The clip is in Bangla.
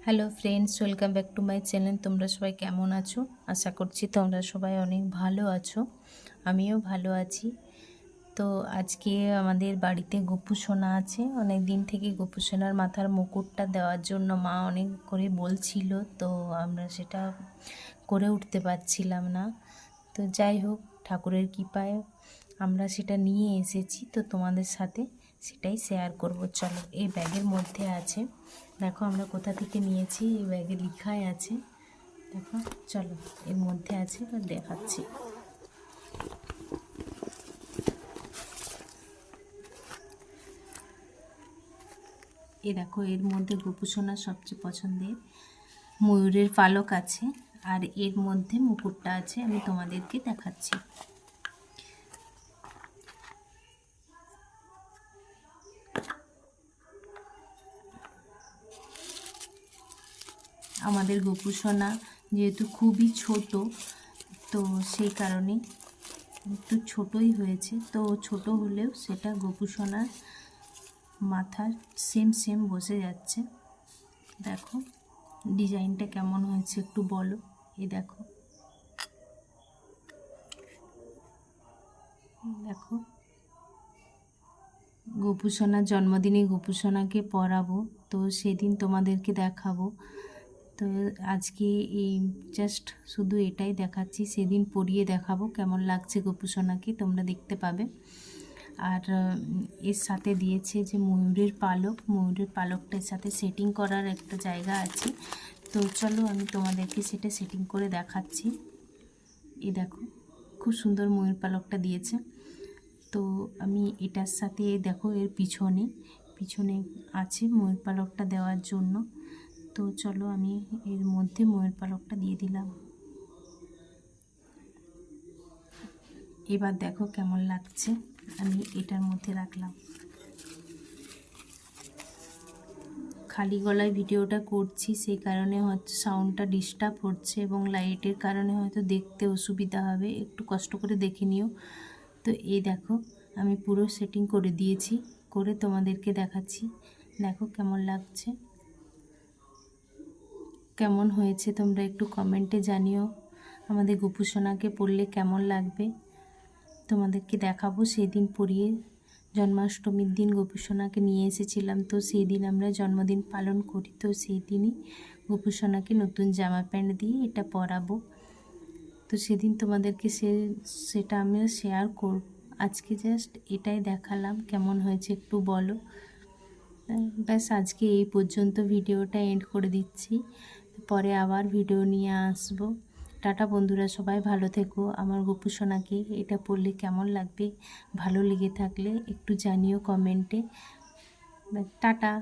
Hello friends, welcome back to my channel. তোমরা সবাই কেমন আছো? আশা করছি তোমরা সবাই অনেক ভালো আছো। আমিও ভালো আছি। তো আজকে আমাদের বাড়িতে গোপু সোনা আছে। অনেক দিন থেকে গোপু সোনার মাথার মুকুটটা দেওয়ার জন্য মা অনেক করে বলছিল, তো আমরা সেটা করে উঠতে পারছিলাম না। তো যাই হোক, ঠাকুরের কৃপায় আমরা সেটা নিয়ে এসেছি, তো তোমাদের সাথে সেটাই শেয়ার করব। চলো, এই ব্যাগের মধ্যে আছে, দেখো আমরা কোথা থেকে নিয়েছি, এই ব্যাগে লেখাই আছে, দেখো। চলো, এর মধ্যে আছে, এবার দেখাচ্ছি। এই দেখো, এর মধ্যে গোপু সোনার সবচেয়ে পছন্দের ময়ূরের পালক আছে, আর এর মধ্যে মুকুটটা আছে। আমি তোমাদেরকে দেখাচ্ছি। আমাদের গোপু সোনা যেহেতু খুবই ছোট, তো সেই কারণে একটু ছোটই হয়েছে। তো ছোট হলেও সেটা গোপু সোনার মাথার সেম বসে যাচ্ছে। দেখো ডিজাইনটা কেমন হয়েছে একটু বলো। এই দেখো, দেখো গোপু সোনার জন্মদিনে গোপু সোনাকে পরাবো, তো সেদিন তোমাদেরকে দেখাবো। তো আজকে এই জাস্ট শুধু এটাই দেখাচ্ছি, সেদিন পরিয়ে দেখাবো কেমন লাগছে গোপু সোনাকে, তোমরা দেখতে পাবে। আর এর সাথে দিয়েছে যে ময়ূরের পালকটার সাথে সেটিং করার একটা জায়গা আছে। তো চলো, আমি তোমাদেরকে সেটা সেটিং করে দেখাচ্ছি। এই দেখো, খুব সুন্দর ময়ূর পালকটা দিয়েছে। তো আমি এটার সাথে দেখো, এর পিছনে আছে ময়ূর পালকটা দেওয়ার জন্য। তো চলো, আমি এর মধ্যে ময়ূর পালকটা দিয়ে দিলাম। এবার দেখো কেমন লাগছে, আমি এটার মধ্যে রাখলাম। খালি গলায় ভিডিওটা করছি, সেই কারণে হয়তো সাউন্ডটা ডিস্টার্ব হচ্ছে এবং লাইটের কারণে হয়তো দেখতে অসুবিধা হবে, একটু কষ্ট করে দেখে নিও। তো এই দেখো, আমি পুরো সেটিং করে দিয়েছি, করে তোমাদেরকে দেখাচ্ছি। দেখো কেমন লাগছে, কেমন হয়েছে তোমরা একটু কমেন্টে জানিও। আমাদের গোপু সোনাকে পরলে কেমন লাগবে তোমাদেরকে দেখাবো। সেদিন পরিয়ে জন্মাষ্টমীর দিন গোপু সোনাকে নিয়ে এসেছিলাম, তো সেই দিন আমরা জন্মদিন পালন করি, তো সেই দিনই গোপু সোনাকে নতুন জামা প্যান্ট দিয়ে এটা পরাবো। তো সেদিন তোমাদেরকে সেটা আমি শেয়ার করব। আজকে জাস্ট এটাই দেখালাম, কেমন হয়েছে একটু বলো। ব্যাস, আজকে এই পর্যন্ত ভিডিওটা এন্ড করে দিচ্ছি, পরে আবার ভিডিও নিয়ে আসবো। টাটা বন্ধুরা, সবাই ভালো থেকো। আমার গোপু সোনাকে এটা পড়লে কেমন লাগবে, ভালো লেগে থাকলে একটু জানিও কমেন্টে। টাটা।